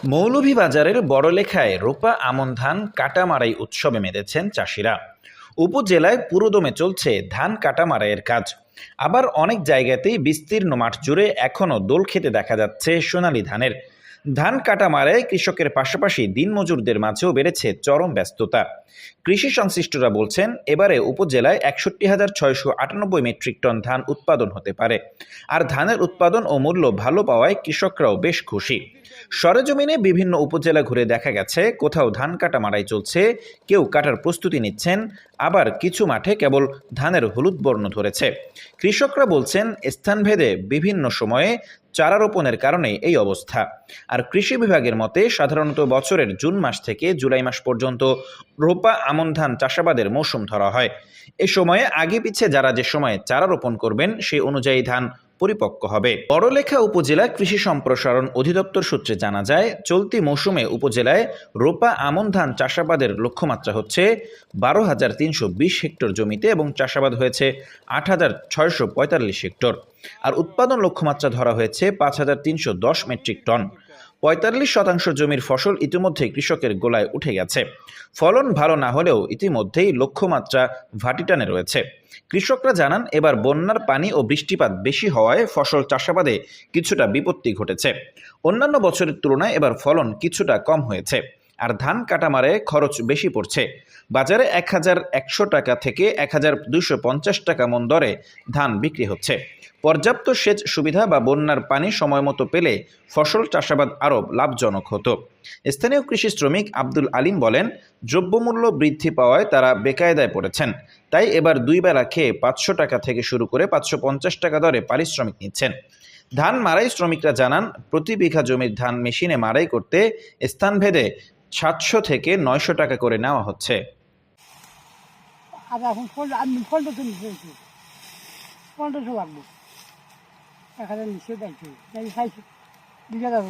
মৌলভীবাজারের বড়লেখায় রোপা আমন ধান কাটা মারাই উৎসবে মেতেছেন চাষিরা। উপজেলায় পুরোদমে চলছে ধান কাটা মারাইয়ের কাজ। আবার অনেক জায়গাতেই বিস্তীর্ণ মাঠ জুড়ে এখনও দোল খেতে দেখা যাচ্ছে সোনালী ধানের। ধান কাটা মারায় কৃষকের পাশাপাশি দিনমজুরদের মাঝেও বেড়েছে চরম ব্যস্ততা। কৃষি সংশ্লিষ্টরা বলছেন, এবারে উপজেলায় ৬১,৬৯৮ মেট্রিক টন ধান উৎপাদন হতে পারে। আর ধানের উৎপাদন ও মূল্য ভালো পাওয়ায় কৃষকরাও বেশ খুশি। সরেজমিনে বিভিন্ন উপজেলা ঘুরে দেখা গেছে, কোথাও ধান কাটা মাড়াই চলছে, কেউ কাটার প্রস্তুতি নিচ্ছেন, আবার কিছু মাঠে কেবল ধানের হলুদ বর্ণ ধরেছে। কৃষকরা বলছেন, স্থানভেদে বিভিন্ন সময়ে চারা রোপণের কারণে এই অবস্থা। আর কৃষি বিভাগের মতে সাধারণত বছরের জুন মাস থেকে জুলাই মাস পর্যন্ত রোপা আমন ধান চাষাবাদের মৌসুম ধরা হয়। এ সময়ে আগে পিছে যারা যে সময়ে চারা রোপণ করবেন সেই অনুযায়ী ধান পরিপক্ক হবে। বড়লেখা উপজেলা কৃষি সম্প্রসারণ অধিদপ্তর সূত্রে জানা যায়, চলতি মৌসুমে উপজেলায় রোপা আমন ধান চাষাবাদের লক্ষ্যমাত্রা হচ্ছে ১২,৩২০ হেক্টর জমিতে এবং চাষাবাদ হয়েছে ৮,৬৪৫ হেক্টর। আর উৎপাদন লক্ষ্যমাত্রা ধরা হয়েছে ৫,৩১০ মেট্রিক টন। ৪৫% জমির ফসল ইতিমধ্যে কৃষকের গোলায় উঠে গেছে। ফলন ভালো না হলেও ইতিমধ্যেই লক্ষ্যমাত্রা ভাটিটানে রয়েছে। কৃষকরা জানান, এবার বন্যার পানি ও বৃষ্টিপাত বেশি হওয়ায় ফসল চাষাবাদে কিছুটা বিপত্তি ঘটেছে। অন্যান্য বছরের তুলনায় এবার ফলন কিছুটা কম হয়েছে। আর ধান কাটামারে খরচ বেশি পড়ছে। বাজারে ১,১০০ টাকা থেকে ১,২৫০ টাকা মন দরে ধান বিক্রি হচ্ছে। পর্যাপ্ত সেচ সুবিধা বা বন্যার পানি সময় মতো পেলে ফসল চাষাবাদ আরও লাভজনক হতো। স্থানীয় কৃষি শ্রমিক আব্দুল আলিম বলেন, দ্রব্যমূল্য বৃদ্ধি পাওয়ায় তারা বেকায়দায় পড়েছেন। তাই এবার ২ বেলা খেয়ে ৫০০ টাকা থেকে শুরু করে ৫৫০ টাকা দরে পারিশ্রমিক নিচ্ছেন। ধান মারাই শ্রমিকরা জানান, প্রতি বিঘা জমির ধান মেশিনে মারাই করতে স্থানভেদে ৭০০ থেকে ৯০০ টাকা করে নেওয়া হচ্ছে। এখন ফলটা তো নিচে ১৫০০ লাগবে, ১,০০০ নিচে দেখছি ২ হাজার